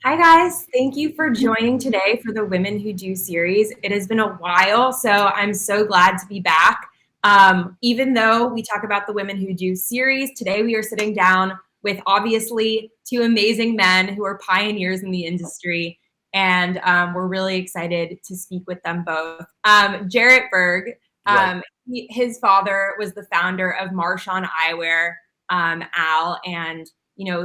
Hi guys, thank you for joining today for the Women Who Do series. It has been a while, so I'm so glad to be back. Even though we talk about the Women Who Do series, today we are sitting down with obviously two amazing men who are pioneers in the industry, and we're really excited to speak with them both. Jarret Berg, Right. his father was the founder of Marchon Eyewear, Al, and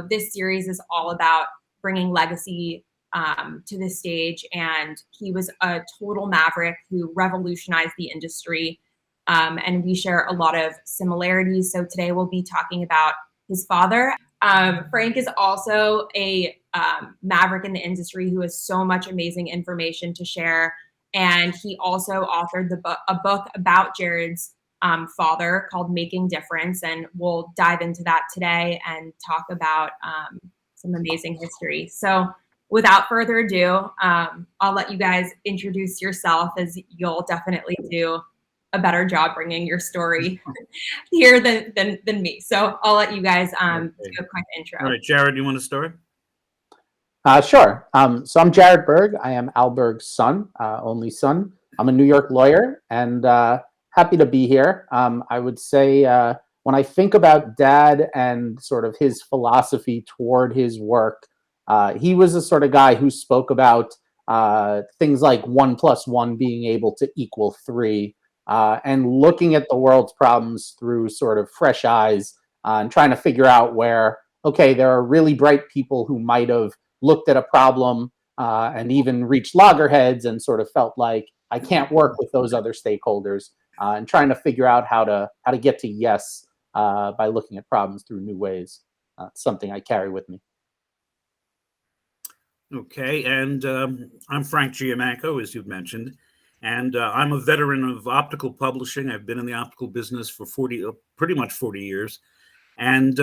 this series is all about bringing legacy to the stage. And he was a total maverick who revolutionized the industry. And we share a lot of similarities. So today we'll be talking about his father. Frank is also a maverick in the industry who has so much amazing information to share. And he also authored a book about Jarret's father called Making Difference. And we'll dive into that today and talk about some amazing history. So without further ado, I'll let you guys introduce yourself, as you'll definitely do a better job bringing your story here than me. So I'll let you guys Okay. do a quick intro. All right, Jarret, you want to start? Sure. So I'm Jarret Berg. I am Al Berg's son, only son. I'm a New York lawyer and happy to be here. I would say when I think about Dad and sort of his philosophy toward his work, he was the sort of guy who spoke about things like 1+1 being able to equal 3, and looking at the world's problems through sort of fresh eyes, and trying to figure out where, okay, there are really bright people who might have looked at a problem and even reached loggerheads and sort of felt like I can't work with those other stakeholders, and trying to figure out how to get to yes by looking at problems through new ways. Something I carry with me. Okay, and I'm Frank Giammanco, as you've mentioned, and I'm a veteran of optical publishing. I've been in the optical business for pretty much 40 years, and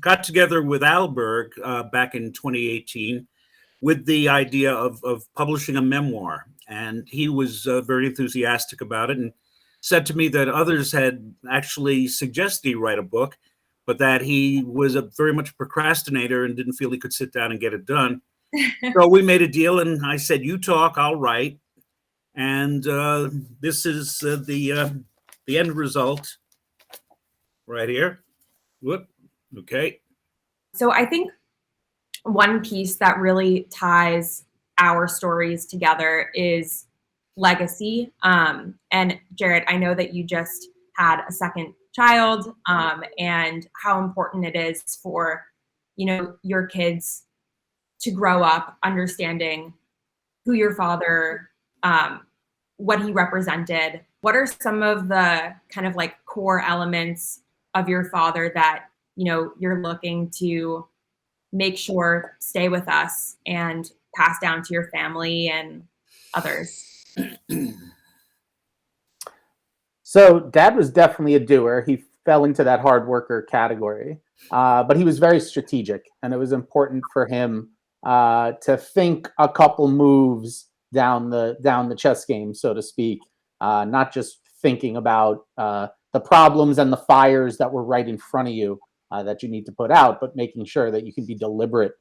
got together with Al Berg back in 2018 with the idea of publishing a memoir. And he was very enthusiastic about it and said to me that others had actually suggested he write a book, but that he was a very much a procrastinator and didn't feel he could sit down and get it done. So we made a deal, and I said, "You talk, I'll write." And this is the end result right here. Whoop. Okay. So I think one piece that really ties our stories together is legacy. And Jarret, I know that you just had a second child, and how important it is for your kids to grow up understanding who your father, what he represented. What are some of the kind of like core elements of your father that you're looking to make sure stay with us and pass down to your family and others? So Dad was definitely a doer. He fell into that hard worker category, but he was very strategic, and it was important for him to think a couple moves down the chess game, so to speak, not just thinking about the problems and the fires that were right in front of you that you need to put out, but making sure that you can be deliberate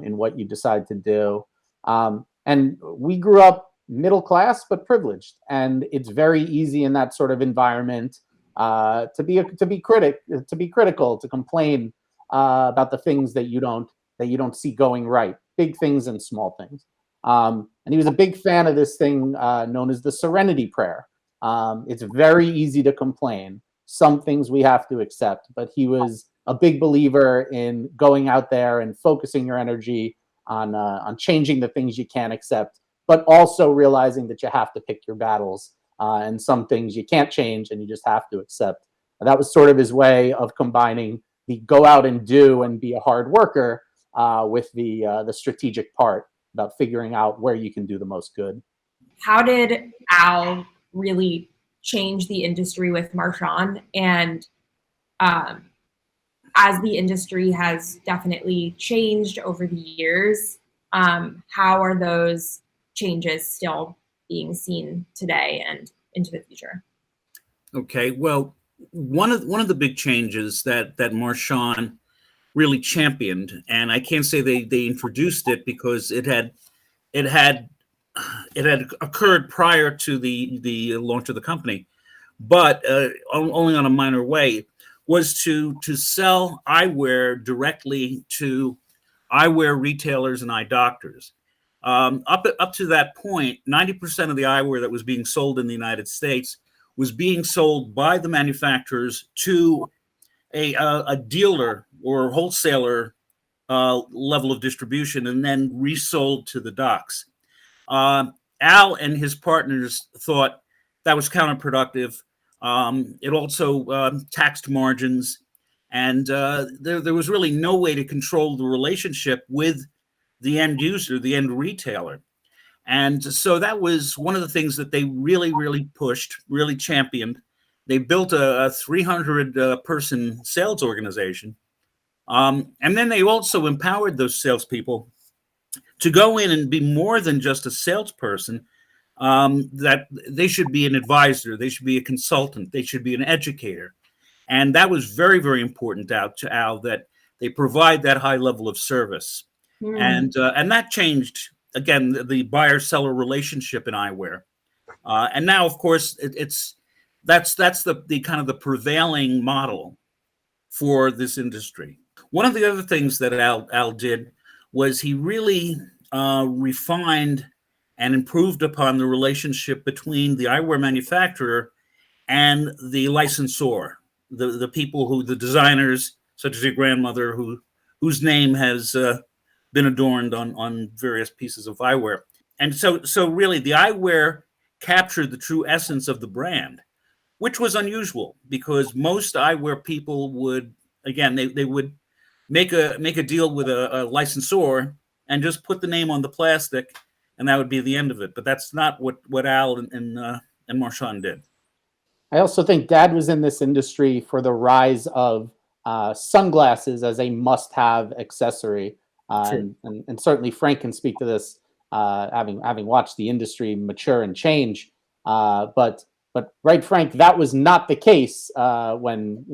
in what you decide to do. And we grew up middle class but privileged, and it's very easy in that sort of environment to be critical, to complain about the things that you don't see going right, big things and small things. And he was a big fan of this thing known as the Serenity Prayer. It's very easy to complain. Some things we have to accept, but he was a big believer in going out there and focusing your energy on changing the things you can't accept, but also realizing that you have to pick your battles, and some things you can't change and you just have to accept. And that was sort of his way of combining the go out and do and be a hard worker with the strategic part about figuring out where you can do the most good. How did Al really change the industry with Marchon? And as the industry has definitely changed over the years, how are those changes still being seen today and into the future? Okay. Well, one of the big changes that Marchon really championed. And I can't say they introduced it because it had occurred prior to the launch of the company, but only on a minor way, was to sell eyewear directly to eyewear retailers and eye doctors. Up to that point, 90% of the eyewear that was being sold in the United States was being sold by the manufacturers to a dealer or wholesaler level of distribution, and then resold to the docs. Al and his partners thought that was counterproductive. It also taxed margins, and there was really no way to control the relationship with the end user, the end retailer. And so that was one of the things that they really, really pushed, really championed. They built a 300 person sales organization. And then they also empowered those salespeople to go in and be more than just a salesperson, that they should be an advisor, they should be a consultant, they should be an educator. And that was very, very important out to Al, that they provide that high level of service. And that changed, again, the buyer-seller relationship in eyewear. And now, of course, that's the kind of the prevailing model for this industry. One of the other things that Al did was he really refined and improved upon the relationship between the eyewear manufacturer and the licensor, the people who, the designers, such as your grandmother, whose name has been adorned on various pieces of eyewear. And so really the eyewear captured the true essence of the brand, which was unusual because most eyewear people would, again, they would make a deal with a licensor and just put the name on the plastic, and that would be the end of it. But that's not what Al and Marchon did. I also think Dad was in this industry for the rise of sunglasses as a must-have accessory, and certainly Frank can speak to this, having watched the industry mature and change. But right, Frank, that was not the case when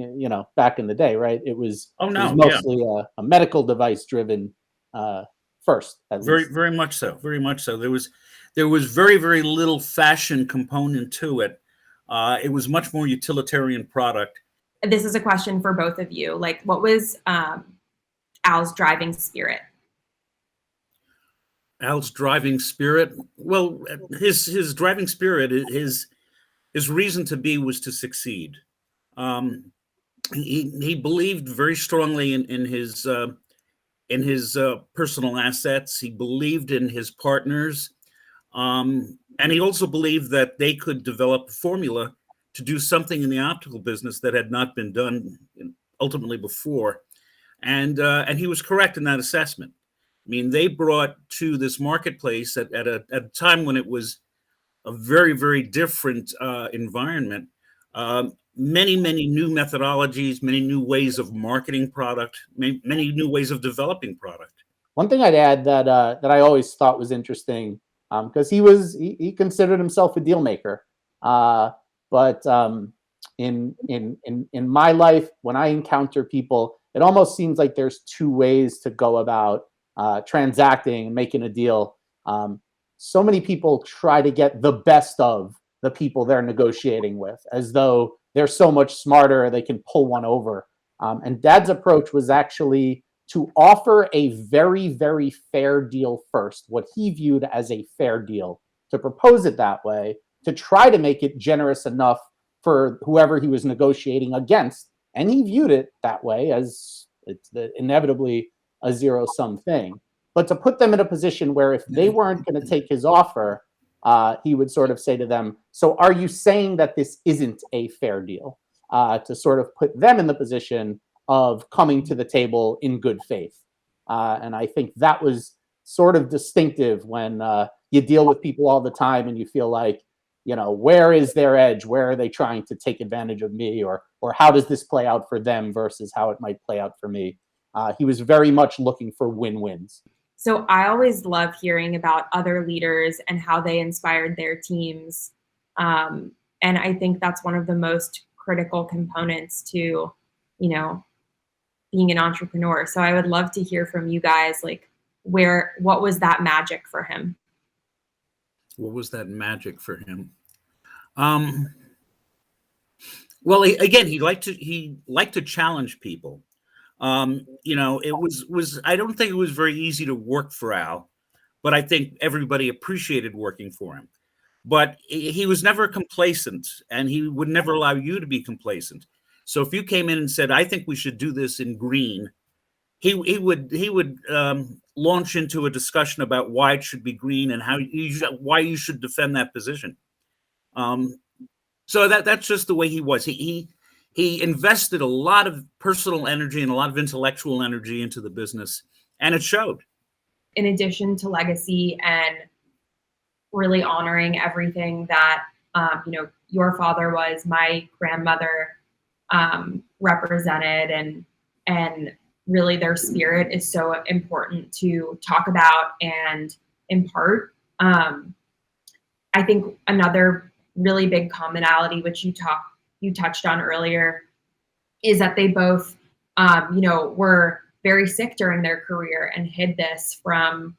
back in the day, right? It was mostly a medical device driven first. Very much so. Very much so. There was very, very little fashion component to it. It was much more utilitarian product. This is a question for both of you. Like, what was Al's driving spirit? Al's driving spirit? Well, his driving spirit, his reason to be was to succeed. He believed very strongly in his personal assets. He believed in his partners. And he also believed that they could develop a formula to do something in the optical business that had not been done ultimately before. And he was correct in that assessment. I mean, they brought to this marketplace at a time when it was a very, very different environment, many new methodologies, many new ways of marketing product, many new ways of developing product. One thing I'd add that I always thought was interesting, because he considered himself a deal maker, but in my life, when I encounter people, it almost seems like there's two ways to go about transacting and making a deal. So many people try to get the best of the people they're negotiating with, as though they're so much smarter they can pull one over. And Dad's approach was actually to offer a very, very fair deal first, what he viewed as a fair deal, to propose it that way, to try to make it generous enough for whoever he was negotiating against. And he viewed it that way, as it's inevitably a zero-sum thing. But to put them in a position where if they weren't going to take his offer, he would sort of say to them, so are you saying that this isn't a fair deal? To sort of put them in the position of coming to the table in good faith. And I think that was sort of distinctive when you deal with people all the time and you feel like, where is their edge? Where are they trying to take advantage of me? Or how does this play out for them versus how it might play out for me? He was very much looking for win-wins. So I always love hearing about other leaders and how they inspired their teams. And I think that's one of the most critical components to, being an entrepreneur. So I would love to hear from you guys, like what was that magic for him? What was that magic for him? Well, again, he liked to challenge people. It was I don't think it was very easy to work for Al, but I think everybody appreciated working for him. But he was never complacent, and he would never allow you to be complacent. So if you came in and said, "I think we should do this in green," he would launch into a discussion about why it should be green and why you should defend that position. So that's just the way he was. He invested a lot of personal energy and a lot of intellectual energy into the business, and it showed. In addition to legacy and really honoring everything that your father was, my grandmother represented, and really their spirit is so important to talk about and impart. I think another really big commonality, which you touched on earlier, is that they both were very sick during their career and hid this from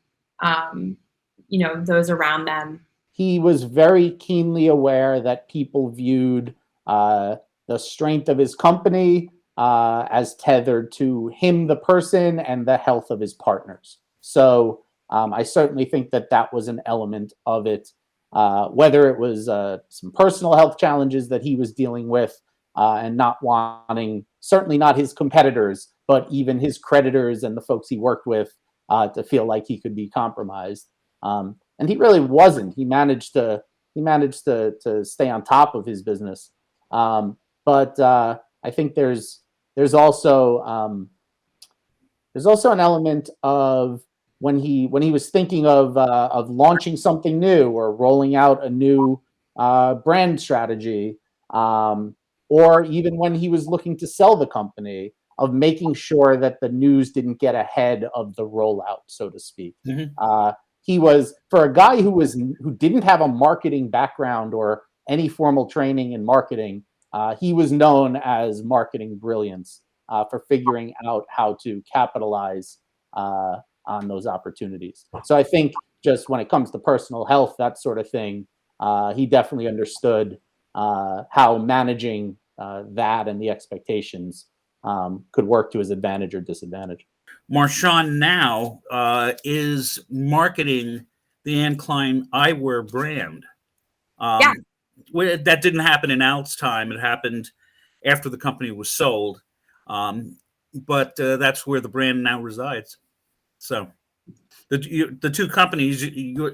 those around them. He was very keenly aware that people viewed the strength of his company as tethered to him, the person, and the health of his partners. So I certainly think that was an element of it, whether it was some personal health challenges that he was dealing with and not wanting, certainly not his competitors, but even his creditors and the folks he worked with to feel like he could be compromised. And he really wasn't. He managed to stay on top of his business. But I think there's also an element of when he was thinking of launching something new or rolling out a new brand strategy, or even when he was looking to sell the company, of making sure that the news didn't get ahead of the rollout, so to speak. Mm-hmm. He was, for a guy who didn't have a marketing background or any formal training in marketing, he was known as marketing brilliance for figuring out how to capitalize on those opportunities. So I think just when it comes to personal health, that sort of thing, he definitely understood how managing that and the expectations could work to his advantage or disadvantage. Marchon now is marketing the Anne Klein eyewear brand. That didn't happen in Al's time. It happened after the company was sold. But that's where the brand now resides. So the two companies,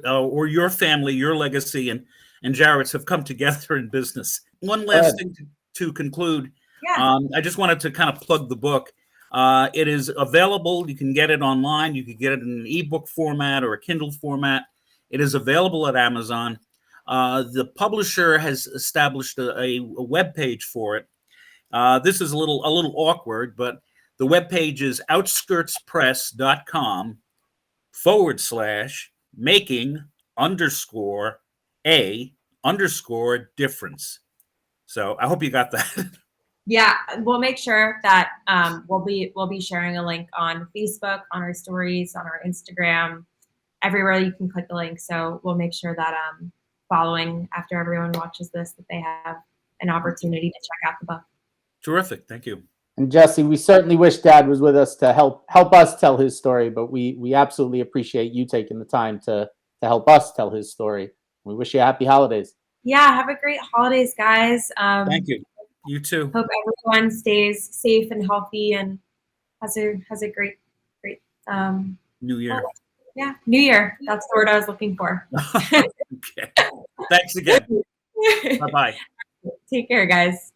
or your family, your legacy, and Jarret's have come together in business. One last thing to conclude. Yeah. I just wanted to kind of plug the book. It is available. You can get it online. You can get it in an ebook format or a Kindle format. It is available at Amazon. The publisher has established a web page for it. This is a little awkward, but the web page is outskirtspress.com/making_a_difference. So I hope you got that. Yeah, we'll make sure that we'll be sharing a link on Facebook, on our stories, on our Instagram, everywhere you can click the link. So we'll make sure that following after everyone watches this, that they have an opportunity to check out the book. Terrific, thank you. And Jesse, we certainly wish Dad was with us to help us tell his story, but we absolutely appreciate you taking the time to help us tell his story. We wish you happy holidays. Yeah, have a great holidays, guys. Thank you. You too. Hope everyone stays safe and healthy and has a great New Year. Yeah, New Year. That's the word I was looking for. Okay. Thanks again. Bye-bye. Take care, guys.